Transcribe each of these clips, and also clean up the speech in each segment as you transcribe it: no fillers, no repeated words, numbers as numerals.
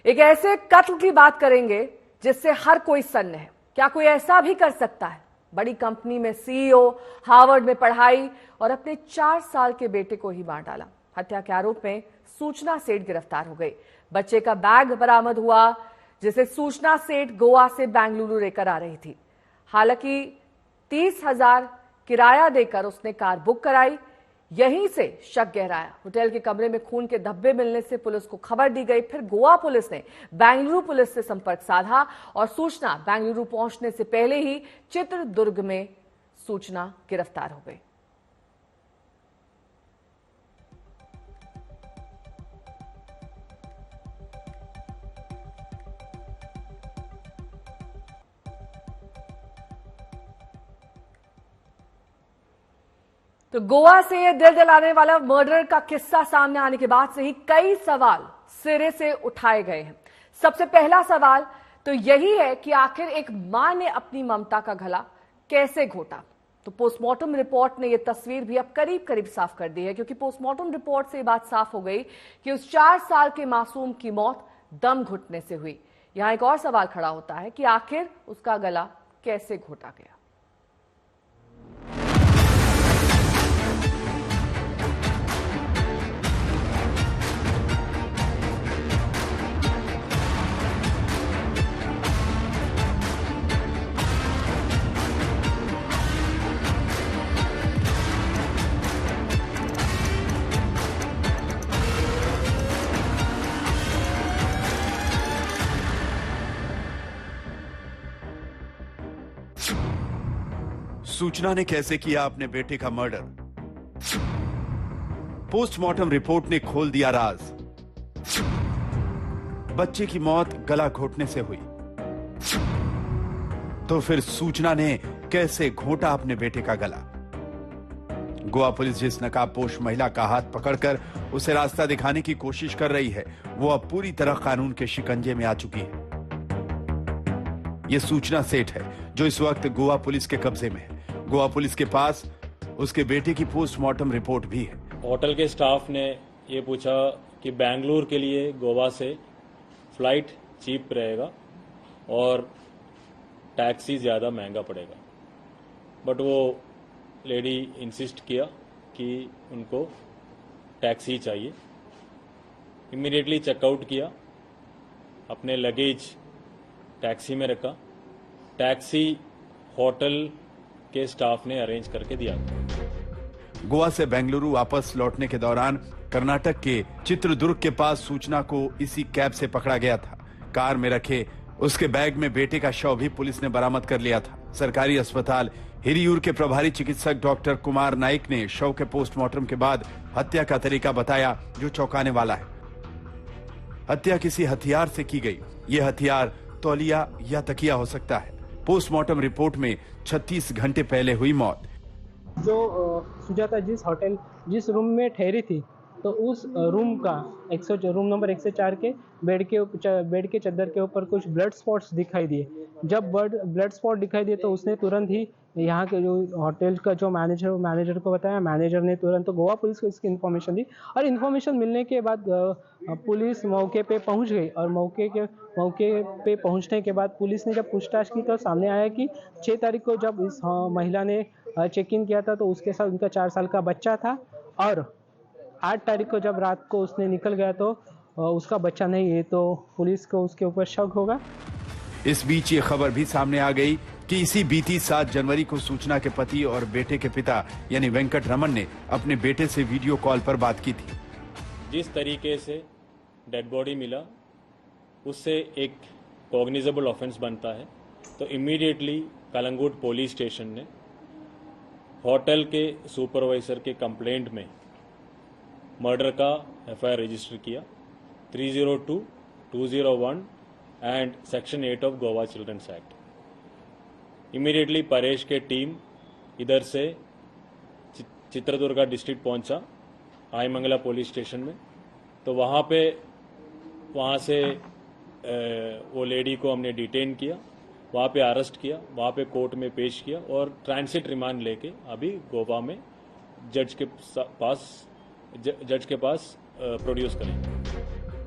एक ऐसे कत्ल की बात करेंगे जिससे हर कोई सन्न है। क्या कोई ऐसा भी कर सकता है? बड़ी कंपनी में सीईओ, हार्वर्ड में पढ़ाई और अपने 4 साल के बेटे को ही मार डाला। हत्या के आरोप में सूचना सेठ गिरफ्तार हो गई। बच्चे का बैग बरामद हुआ जिसे सूचना सेठ गोवा से बेंगलुरु लेकर आ रही थी। हालांकि 30,000 किराया देकर उसने कार बुक कराई। यहीं से शक गहराया। होटल के कमरे में खून के धब्बे मिलने से पुलिस को खबर दी गई। फिर गोवा पुलिस ने बेंगलुरु पुलिस से संपर्क साधा और सूचना बेंगलुरु पहुंचने से पहले ही चित्रदुर्ग में सूचना गिरफ्तार हो गई। तो गोवा से यह दिल दिलाने वाला मर्डर का किस्सा सामने आने के बाद से ही कई सवाल सिरे से उठाए गए हैं। सबसे पहला सवाल तो यही है कि आखिर एक मां ने अपनी ममता का गला कैसे घोटा। तो पोस्टमार्टम रिपोर्ट ने यह तस्वीर भी अब करीब करीब साफ कर दी है, क्योंकि पोस्टमार्टम रिपोर्ट से यह बात साफ हो गई कि उस 4 साल के मासूम की मौत दम घुटने से हुई। यहां एक और सवाल खड़ा होता है कि आखिर उसका गला कैसे घोटा गया। सूचना ने कैसे किया अपने बेटे का मर्डर? पोस्टमार्टम रिपोर्ट ने खोल दिया राज। बच्चे की मौत गला घोटने से हुई, तो फिर सूचना ने कैसे घोटा अपने बेटे का गला? गोवा पुलिस जिस नकाबपोश महिला का हाथ पकड़कर उसे रास्ता दिखाने की कोशिश कर रही है, वो अब पूरी तरह कानून के शिकंजे में आ चुकी है। यह सूचना सेठ है जो इस वक्त गोवा पुलिस के कब्जे में है। गोवा पुलिस के पास उसके बेटे की पोस्टमार्टम रिपोर्ट भी है। होटल के स्टाफ ने ये पूछा कि बेंगलुरु के लिए गोवा से फ्लाइट चीप रहेगा और टैक्सी ज़्यादा महंगा पड़ेगा, बट वो लेडी इंसिस्ट किया कि उनको टैक्सी चाहिए। इमीडिएटली चेकआउट किया, अपने लगेज टैक्सी में रखा। टैक्सी होटल के स्टाफ ने अरेंज करके दिया। गोवा से बेंगलुरु वापस लौटने के दौरान कर्नाटक के चित्रदुर्ग के पास सूचना को इसी कैब से पकड़ा गया था। कार में रखे उसके बैग में बेटे का शव भी पुलिस ने बरामद कर लिया था। सरकारी अस्पताल हिरियूर के प्रभारी चिकित्सक डॉक्टर कुमार नाइक ने शव के पोस्टमार्टम के बाद हत्या का तरीका बताया, जो चौंकाने वाला है। हत्या किसी हथियार से की गई। यह हथियार तौलिया या तकिया हो सकता है। पोस्टमार्टम रिपोर्ट में 36 घंटे पहले हुई मौत। जो सुजाता जिस रूम में ठहरी थी, तो उस रूम का रूम नंबर 104 के बेड के चद्दर के ऊपर कुछ ब्लड स्पॉट्स दिखाई दिए। जब ब्लड स्पॉट दिखाई दिए तो उसने तुरंत ही यहाँ के जो होटल का जो मैनेजर को बताया। मैनेजर ने तुरंत तो गोवा पुलिस को इसकी इन्फॉर्मेशन दी और इन्फॉर्मेशन मिलने के बाद पुलिस मौके पे पहुंच गई। और मौके पे पहुंचने के बाद पुलिस ने जब पूछताछ की तो सामने आया कि 6 तारीख को जब इस महिला ने चेक इन किया था तो उसके साथ उनका 4 साल का बच्चा था, और 8 तारीख को जब रात को उसने निकल गया तो उसका बच्चा नहीं है, तो पुलिस को उसके ऊपर शक होगा। इस बीच ये खबर भी सामने आ गई कि इसी बीती 7 जनवरी को सूचना के पति और बेटे के पिता यानी वेंकट रमन ने अपने बेटे से वीडियो कॉल पर बात की थी। जिस तरीके से डेड बॉडी मिला उससे एक कॉग्निजेबल ऑफेंस बनता है, तो इमीडिएटली कलंगुट पुलिस स्टेशन ने होटल के सुपरवाइजर के कंप्लेंट में मर्डर का एफआईआर रजिस्टर किया 302, 201 and section 8 of Goa childrens act. Immediately Paresh के टीम इधर से चित्रदुर्गा डिस्ट्रिक्ट पहुंचा, आईमंगला पुलिस स्टेशन में। तो वहाँ से वो लेडी को हमने डिटेन किया, वहाँ पे अरेस्ट किया, वहाँ पे कोर्ट में पेश किया और ट्रांसिट रिमांड लेके अभी गोवा में जज के पास प्रोड्यूस करेंगे।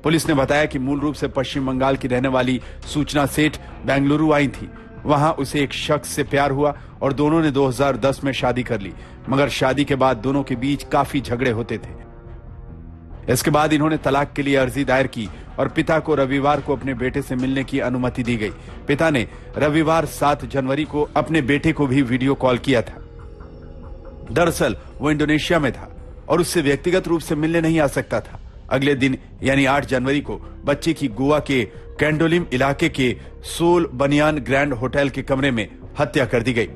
पुलिस ने बताया कि मूल रूप से पश्चिम बंगाल की रहने वाली सूचना सेठ बेंगलुरु आई थी। वहां उसे एक शख्स से प्यार हुआ और दोनों ने 2010 में शादी कर ली, मगर शादी के बाद दोनों के बीच काफी झगड़े होते थे। इसके बाद इन्होंने तलाक के लिए अर्जी दायर की और पिता को रविवार को अपने बेटे से मिलने की अनुमति दी गई। पिता ने रविवार 7 जनवरी को अपने बेटे को भी वीडियो कॉल किया था। दरअसल वो इंडोनेशिया में था और उससे व्यक्तिगत रूप से मिलने नहीं आ सकता था। अगले दिन यानी 8 जनवरी को बच्चे की गोवा के कैंडोलिम इलाके के सोल बनियान ग्रैंड होटल के कमरे में हत्या कर दी गई।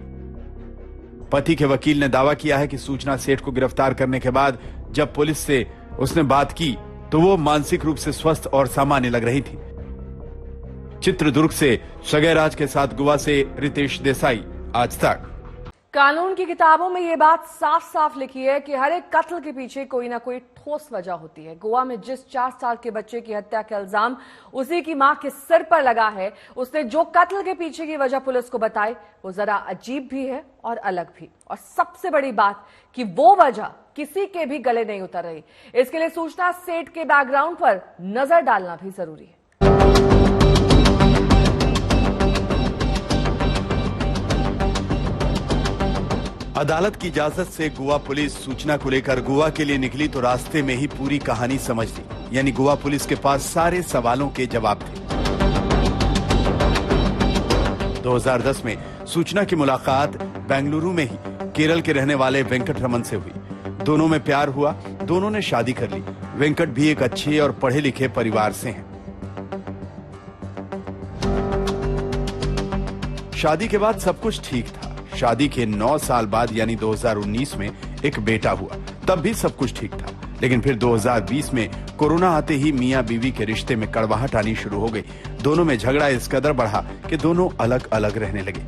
पति के वकील ने दावा किया है कि सूचना सेठ को गिरफ्तार करने के बाद जब पुलिस से उसने बात की तो वो मानसिक रूप से स्वस्थ और सामान्य लग रही थी। चित्रदुर्ग से सगैराज के साथ गोवा से रितेश देसाई, आज तक। कानून की किताबों में ये बात साफ साफ लिखी है कि हर एक कत्ल के पीछे कोई ना कोई ठोस वजह होती है। गोवा में जिस 4 साल के बच्चे की हत्या का इल्जाम उसी की मां के सिर पर लगा है, उसने जो कत्ल के पीछे की वजह पुलिस को बताई वो जरा अजीब भी है और अलग भी। और सबसे बड़ी बात कि वो वजह किसी के भी गले नहीं उतर रही। इसके लिए सूचना सेठ के बैकग्राउंड पर नजर डालना भी जरूरी है। अदालत की इजाजत से गोवा पुलिस सूचना को लेकर गोवा के लिए निकली तो रास्ते में ही पूरी कहानी समझ ली। यानी गोवा पुलिस के पास सारे सवालों के जवाब थे। 2010 में सूचना की मुलाकात बेंगलुरु में ही केरल के रहने वाले वेंकट रमन से हुई। दोनों में प्यार हुआ, दोनों ने शादी कर ली। वेंकट भी एक अच्छे और पढ़े लिखे परिवार से हैं। शादी के बाद सब कुछ ठीक था। शादी के 9 साल बाद यानी 2019 में एक बेटा हुआ, तब भी सब कुछ ठीक था। लेकिन फिर 2020 में कोरोना आते ही मियां बीवी के रिश्ते में कड़वाहट आनी शुरू हो गई। दोनों में झगड़ा इस कदर बढ़ा कि दोनों अलग अलग रहने लगे।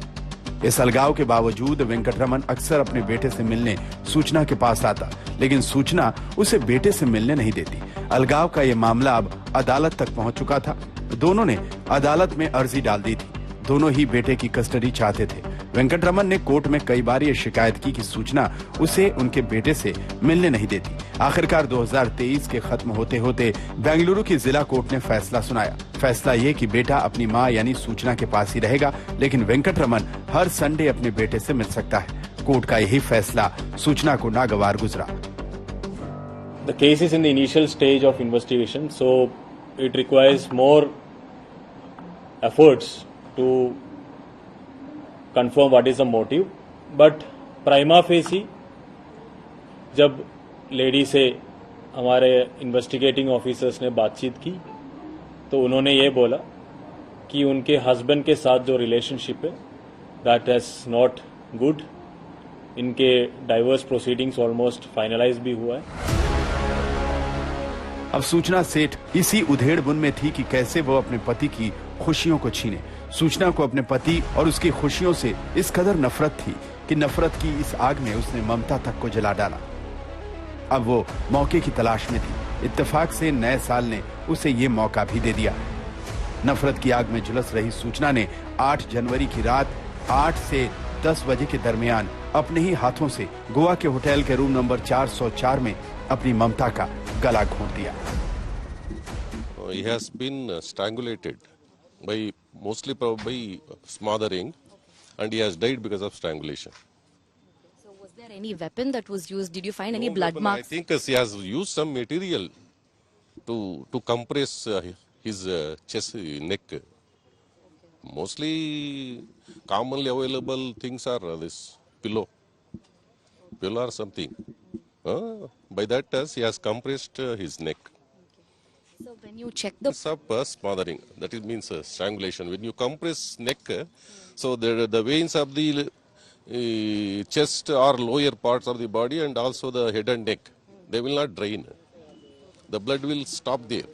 इस अलगाव के बावजूद वेंकट रमन अक्सर अपने बेटे से मिलने सूचना के पास आता, लेकिन सूचना उसे बेटे से मिलने नहीं देती। अलगाव का यह मामला अब अदालत तक पहुंच चुका था। दोनों ने अदालत में अर्जी डाल दी थी। दोनों ही बेटे की कस्टडी चाहते थे। वेंकट रमन ने कोर्ट में कई बार ये शिकायत की कि सूचना उसे उनके बेटे से मिलने नहीं देती। आखिरकार 2023 के खत्म होते होते बेंगलुरु की जिला कोर्ट ने फैसला सुनाया। फैसला ये कि बेटा अपनी मां यानी सूचना के पास ही रहेगा, लेकिन वेंकट रमन हर संडे अपने बेटे से मिल सकता है। कोर्ट का यही फैसला सूचना को नागवार गुजरा। The case is in the initial stage of investigation, so it requires more efforts to confirm what is the motive. But prima facie जब लेडी से हमारे इन्वेस्टिगेटिंग ऑफिसर्स ने बातचीत की तो उन्होंने ये बोला कि उनके हस्बैंड के साथ जो रिलेशनशिप है दैट इज नॉट गुड। इनके डाइवोर्स प्रोसीडिंग्स ऑलमोस्ट फाइनलाइज भी हुआ है। अब सूचना सेठ इसी उधेड़बुन में थी कि कैसे वो अपने पति की खुशियों को छीने। सूचना को अपने पति और उसकी खुशियों से इस कदर नफरत थी कि नफरत की इस आग में उसने ममता तक को जला डाला। अब वो मौके की तलाश में थी। इत्तेफाक से नए साल ने उसे ये मौका भी दे दिया। नफरत की आग में झुलस रही सूचना ने 8 जनवरी की रात 8 से 10 बजे के दरमियान अपने ही हाथों से गोवा के होटल के रूम नंबर 404 में अपनी ममता का गला घोंट दिया। He has been strangulated by mostly by smothering, and he has died because of strangulation. So was there any weapon that was used? Did you find any No blood weapon. marks? I think he has used some material to compress his chest, neck. Mostly commonly available things are this pillow or something. By that he has compressed his neck. So when you check the It's up smothering. That is means strangulation. When you compress neck, so the veins of the chest or lower parts of the body and also the head and neck, they will not drain. The blood will stop there.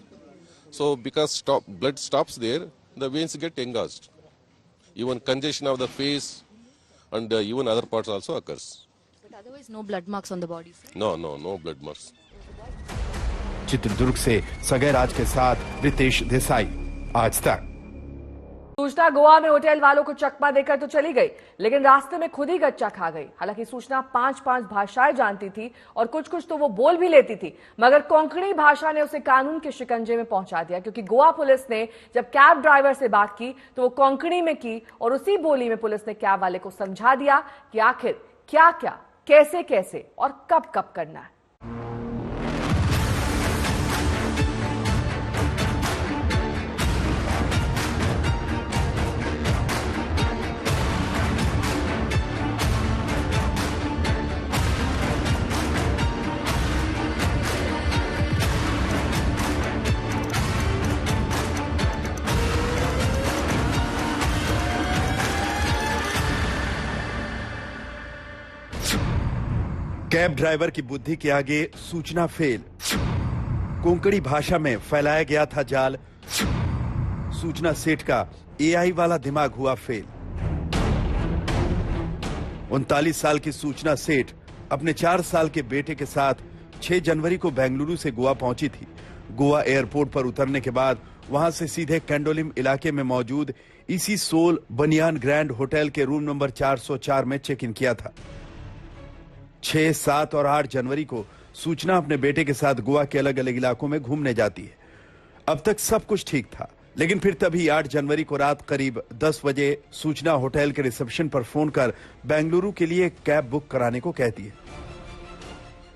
So because blood stops there, the veins get engorged. Even congestion of the face and even other parts also occurs. but otherwise no blood marks on the body. Sir. No blood marks. Chitradurga से सगैराज के साथ रितेश देसाई, आज तक। सूचना गोवा में hotel वालों को चकमा देकर तो चली गई, लेकिन रास्ते में खुद ही गच्चा खा गई। हालांकि सूचना 5 भाषाएं जानती थी और कुछ तो वो बोल भी लेती थी, मगर कोंकणी भाषा ने उसे कानून के शिकंजे में पहुंचा दिया। क्योंकि गोवा पुलिस ने जब कैब ड्राइवर से बात की तो वो कोंकणी में की और उसी बोली में पुलिस ने कैब वाले को समझा दिया कि आखिर क्या क्या, कैसे कैसे और कब कब करना है। कैब ड्राइवर की बुद्धि के आगे सूचना फेल। कोंकणी भाषा में फैलाया गया था जाल। सूचना सेठ का एआई वाला दिमाग हुआ फेल। 39 साल की सूचना सेठ अपने 4 साल के बेटे के साथ 6 जनवरी को बेंगलुरु से गोवा पहुंची थी। गोवा एयरपोर्ट पर उतरने के बाद वहां से सीधे कैंडोलिम इलाके में मौजूद इसी सोल बनियान ग्रैंड होटल के रूम नंबर 404 में चेक इन किया था। 6, 7 और 8 जनवरी को सूचना अपने बेटे के साथ गोवा के अलग अलग इलाकों में घूमने जाती है। अब तक सब कुछ ठीक था, लेकिन फिर तभी 8 जनवरी को रात करीब 10 बजे सूचना होटल के रिसेप्शन पर फोन कर बेंगलुरु के लिए कैब बुक कराने को कहती है।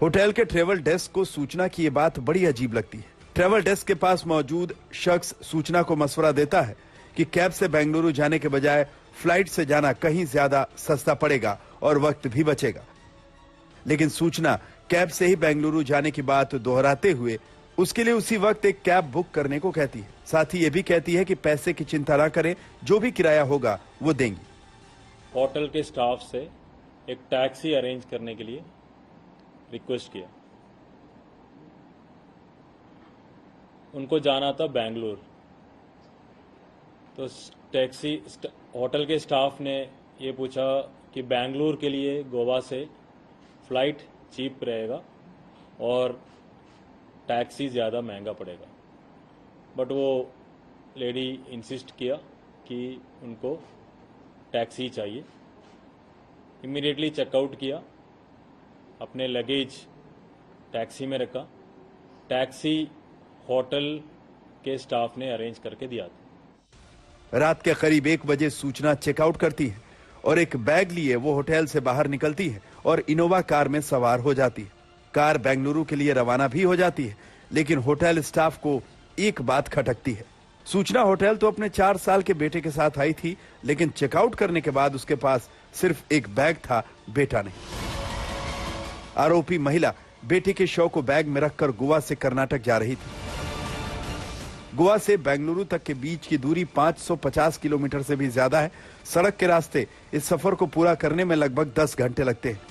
होटल के ट्रेवल डेस्क को सूचना की यह बात बड़ी अजीब लगती है। ट्रेवल डेस्क के पास मौजूद शख्स सूचना को मशवरा देता है कि कैब से बेंगलुरु जाने के बजाय फ्लाइट से जाना कहीं ज्यादा सस्ता पड़ेगा और वक्त भी बचेगा। लेकिन सूचना कैब से ही बेंगलुरु जाने की बात दोहराते हुए उसके लिए उसी वक्त एक कैब बुक करने को कहती है। साथ ही ये भी कहती है कि पैसे की चिंता ना करें, जो भी किराया होगा वो देंगी। होटल के स्टाफ से एक टैक्सी अरेंज करने के लिए रिक्वेस्ट किया। उनको जाना था बेंगलुरु, तो टैक्सी होटल के स्टाफ ने ये पूछा कि बेंगलुरु के लिए गोवा से फ्लाइट चीप रहेगा और टैक्सी ज़्यादा महंगा पड़ेगा। बट वो लेडी इंसिस्ट किया कि उनको टैक्सी चाहिए। इमीडिएटली चेकआउट किया, अपने लगेज टैक्सी में रखा। टैक्सी होटल के स्टाफ ने अरेंज करके दिया था। रात के करीब 1 बजे सूचना चेकआउट करती है और एक बैग लिए वो होटल से बाहर निकलती है और इनोवा कार में सवार हो जाती है। कार बेंगलुरु के लिए रवाना भी हो जाती है, लेकिन होटल स्टाफ को एक बात खटकती है। सूचना होटल तो अपने 4 साल के बेटे के साथ आई थी, लेकिन चेकआउट करने के बाद उसके पास सिर्फ एक बैग था, बेटा नहीं। आरोपी महिला बेटे के शव को बैग में रखकर गोवा से कर्नाटक जा रही थी। गोवा से बेंगलुरु तक के बीच की दूरी 550 किलोमीटर से भी ज्यादा है। सड़क के रास्ते इस सफर को पूरा करने में लगभग 10 घंटे लगते हैं।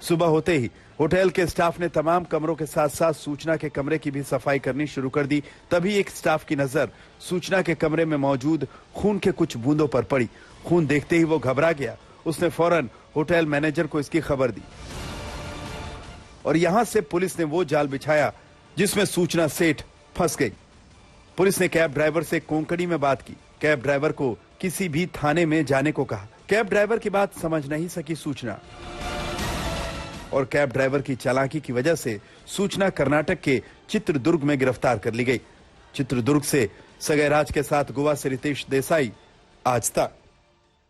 सुबह होते ही होटल के स्टाफ ने तमाम कमरों के साथ साथ सूचना के कमरे की भी सफाई करनी शुरू कर दी। तभी एक स्टाफ की नजर सूचना के कमरे में मौजूद खून के कुछ बूंदों पर पड़ी। खून देखते ही वो घबरा गया। उसने फौरन होटल मैनेजर को इसकी खबर दी और यहां से पुलिस ने वो जाल बिछाया जिसमें सूचना सेठ फंस गई। पुलिस ने कैब ड्राइवर से कोंकणी में बात की। कैब ड्राइवर को किसी भी थाने में जाने को कहा। कैब ड्राइवर की बात समझ नहीं सकी सूचना, और कैब ड्राइवर की चालाकी की वजह से सूचना कर्नाटक के चित्रदुर्ग में गिरफ्तार कर ली गई। चित्रदुर्ग से सगैराज के साथ गोवा से रितेश देसाई, आज तक।